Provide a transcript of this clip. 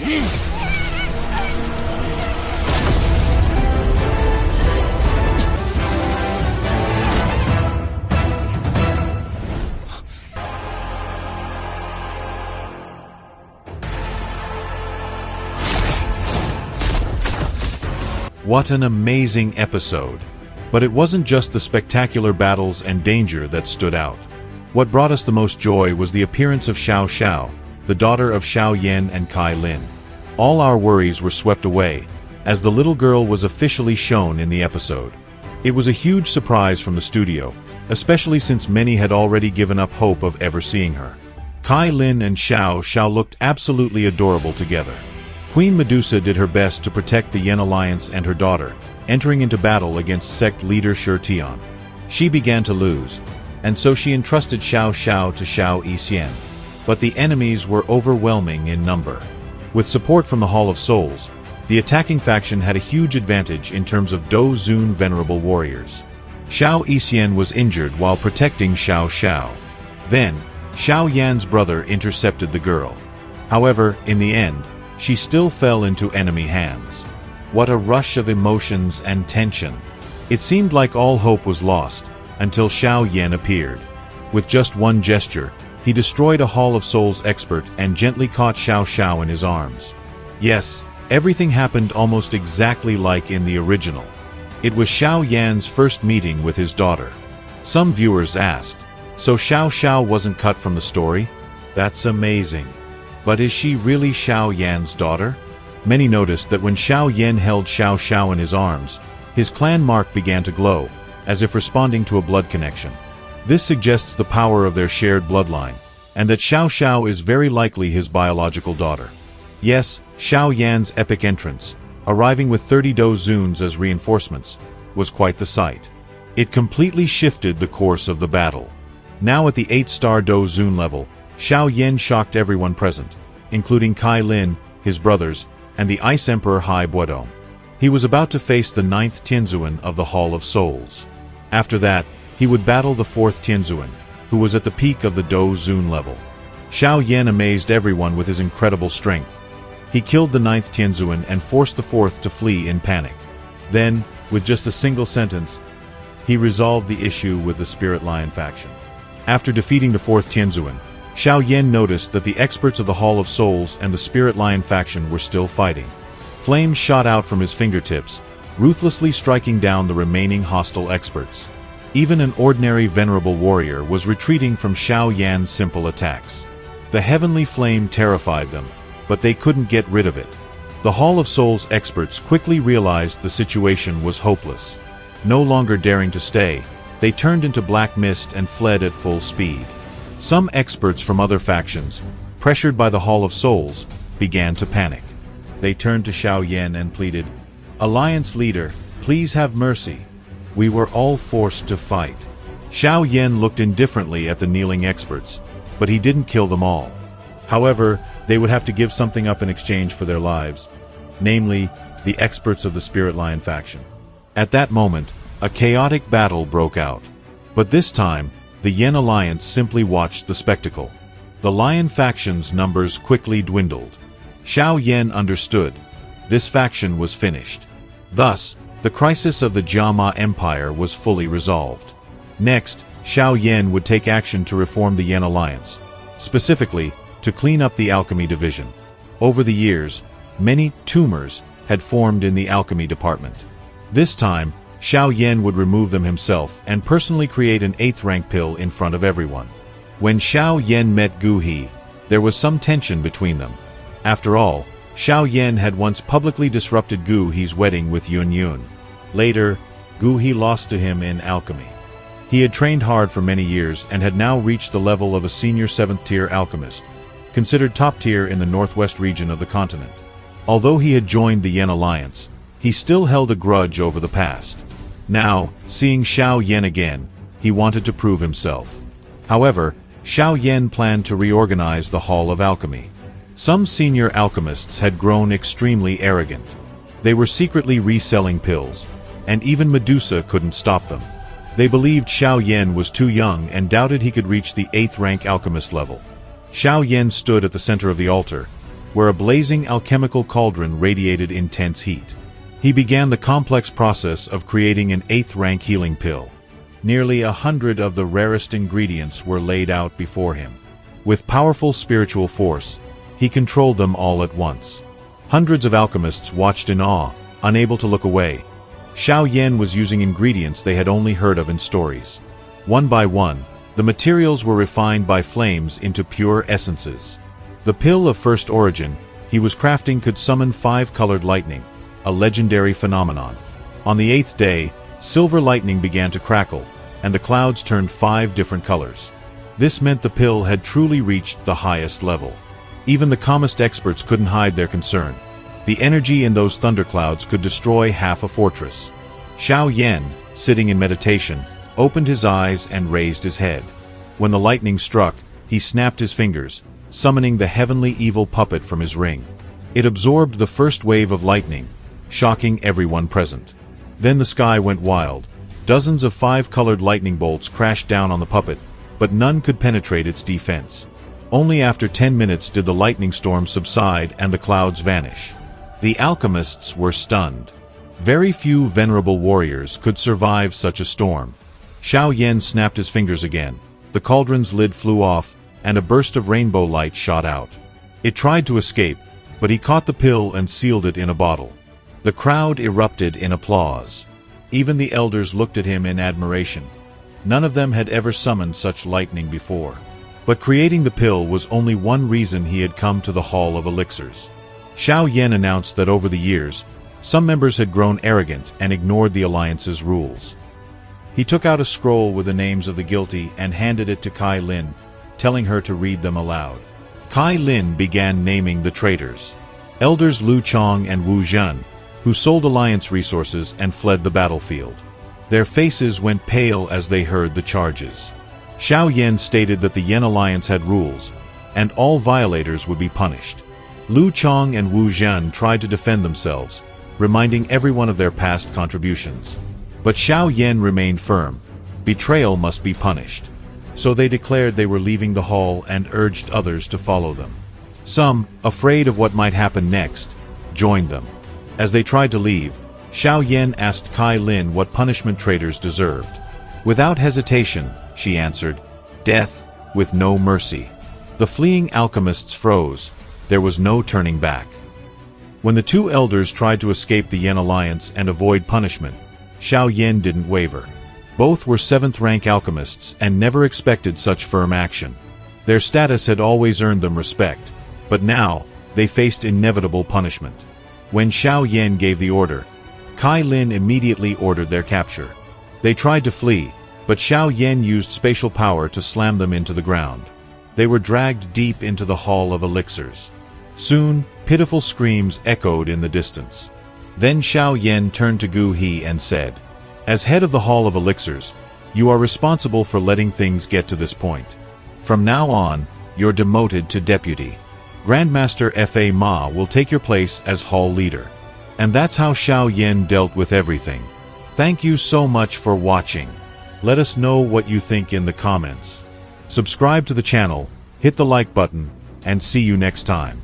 What an amazing episode! But it wasn't just the spectacular battles and danger that stood out. What brought us the most joy was the appearance of Xiao Xiao, the daughter of Xiao Yan and Cai Lin. All our worries were swept away, as the little girl was officially shown in the episode. It was a huge surprise from the studio, especially since many had already given up hope of ever seeing her. Cai Lin and Xiao Xiao looked absolutely adorable together. Queen Medusa did her best to protect the Yan Alliance and her daughter, entering into battle against sect leader Shi Tian. She began to lose, and so she entrusted Xiao Xiao to Xiao Xian. But the enemies were overwhelming in number. With support from the Hall of Souls, the attacking faction had a huge advantage in terms of Do Zun venerable warriors. Xiao Xian was injured while protecting Xiao Xiao. Then, Xiao Yan's brother intercepted the girl. However, in the end, she still fell into enemy hands. What a rush of emotions and tension. It seemed like all hope was lost, until Xiao Yan appeared. With just one gesture, he destroyed a Hall of Souls expert and gently caught Xiao Xiao in his arms. Yes, everything happened almost exactly like in the original. It was Xiao Yan's first meeting with his daughter. Some viewers asked, so Xiao Xiao wasn't cut from the story? That's amazing. But is she really Xiao Yan's daughter? Many noticed that when Xiao Yan held Xiao Xiao in his arms, his clan mark began to glow, as if responding to a blood connection. This suggests the power of their shared bloodline, and that Xiao Xiao is very likely his biological daughter. Yes, Xiao Yan's epic entrance, arriving with 30 Do Zuns as reinforcements, was quite the sight. It completely shifted the course of the battle. Now at the 8-star Do Zun level, Xiao Yan shocked everyone present, including Cai Lin, his brothers, and the Ice Emperor Hai Wutong. He was about to face the 9th Tianzuan of the Hall of Souls. After that, he would battle the 4th Tianzuan, who was at the peak of the Do Zun level. Xiao Yan amazed everyone with his incredible strength. He killed the 9th Tianzuan and forced the 4th to flee in panic. Then, with just a single sentence, he resolved the issue with the Spirit Lion faction. After defeating the 4th Tianzuan, Xiao Yan noticed that the experts of the Hall of Souls and the Spirit Lion faction were still fighting. Flames shot out from his fingertips, ruthlessly striking down the remaining hostile experts. Even an ordinary venerable warrior was retreating from Xiao Yan's simple attacks. The heavenly flame terrified them, but they couldn't get rid of it. The Hall of Souls experts quickly realized the situation was hopeless. No longer daring to stay, they turned into black mist and fled at full speed. Some experts from other factions, pressured by the Hall of Souls, began to panic. They turned to Xiao Yan and pleaded, "Alliance leader, please have mercy. We were all forced to fight." Xiao Yan looked indifferently at the kneeling experts, but he didn't kill them all. However, they would have to give something up in exchange for their lives, namely, the experts of the Spirit Lion faction. At that moment, a chaotic battle broke out. But this time, the Yan Alliance simply watched the spectacle. The Lion faction's numbers quickly dwindled. Xiao Yan understood. This faction was finished. Thus, the crisis of the Jiama Empire was fully resolved. Next, Xiao Yan would take action to reform the Yan Alliance, specifically, to clean up the Alchemy division. Over the years, many tumors had formed in the Alchemy department. This time, Xiao Yan would remove them himself and personally create an 8th rank pill in front of everyone. When Xiao Yan met Gu He, there was some tension between them. After all, Xiao Yan had once publicly disrupted Gu He's wedding with Yun Yun. Later, Gu He lost to him in alchemy. He had trained hard for many years and had now reached the level of a senior 7th-tier alchemist, considered top tier in the northwest region of the continent. Although he had joined the Yan Alliance, he still held a grudge over the past. Now, seeing Xiao Yan again, he wanted to prove himself. However, Xiao Yan planned to reorganize the Hall of Alchemy. Some senior alchemists had grown extremely arrogant. They were secretly reselling pills, and even Medusa couldn't stop them. They believed Xiao Yan was too young and doubted he could reach the 8th rank alchemist level. Xiao Yan stood at the center of the altar, where a blazing alchemical cauldron radiated intense heat. He began the complex process of creating an 8th-rank healing pill. Nearly 100 of the rarest ingredients were laid out before him. With powerful spiritual force, he controlled them all at once. Hundreds of alchemists watched in awe, unable to look away. Xiao Yan was using ingredients they had only heard of in stories. One by one, the materials were refined by flames into pure essences. The pill of first origin he was crafting could summon 5-colored lightning, a legendary phenomenon. On the 8th day, silver lightning began to crackle, and the clouds turned 5 different colors. This meant the pill had truly reached the highest level. Even the calmest experts couldn't hide their concern. The energy in those thunderclouds could destroy half a fortress. Xiao Yan, sitting in meditation, opened his eyes and raised his head. When the lightning struck, he snapped his fingers, summoning the heavenly evil puppet from his ring. It absorbed the first wave of lightning, shocking everyone present. Then the sky went wild. Dozens of 5-colored lightning bolts crashed down on the puppet, but none could penetrate its defense. Only after 10 minutes did the lightning storm subside and the clouds vanish. The alchemists were stunned. Very few venerable warriors could survive such a storm. Xiao Yan snapped his fingers again. The cauldron's lid flew off, and a burst of rainbow light shot out. It tried to escape, but he caught the pill and sealed it in a bottle. The crowd erupted in applause. Even the elders looked at him in admiration. None of them had ever summoned such lightning before. But creating the pill was only one reason he had come to the Hall of Elixirs. Xiao Yan announced that over the years, some members had grown arrogant and ignored the Alliance's rules. He took out a scroll with the names of the guilty and handed it to Cai Lin, telling her to read them aloud. Cai Lin began naming the traitors. Elders Lu Chong and Wu Zhen, who sold Alliance resources and fled the battlefield. Their faces went pale as they heard the charges. Xiao Yan stated that the Yan Alliance had rules, and all violators would be punished. Lu Chong and Wu Zhen tried to defend themselves, reminding everyone of their past contributions. But Xiao Yan remained firm. Betrayal must be punished. So they declared they were leaving the hall and urged others to follow them. Some, afraid of what might happen next, joined them. As they tried to leave, Xiao Yan asked Cai Lin what punishment traitors deserved. Without hesitation, she answered, "Death, with no mercy." The fleeing alchemists froze. There was no turning back. When the two elders tried to escape the Yan Alliance and avoid punishment, Xiao Yan didn't waver. Both were 7th-rank alchemists and never expected such firm action. Their status had always earned them respect, but now they faced inevitable punishment. When Xiao Yan gave the order, Cai Lin immediately ordered their capture. They tried to flee, but Xiao Yan used spatial power to slam them into the ground. They were dragged deep into the Hall of Elixirs. Soon, pitiful screams echoed in the distance. Then Xiao Yan turned to Gu He and said, "As head of the Hall of Elixirs, you are responsible for letting things get to this point. From now on, you're demoted to deputy. Grandmaster Fa Ma will take your place as hall leader." And that's how Xiao Yan dealt with everything. Thank you so much for watching. Let us know what you think in the comments. Subscribe to the channel, hit the like button, and see you next time.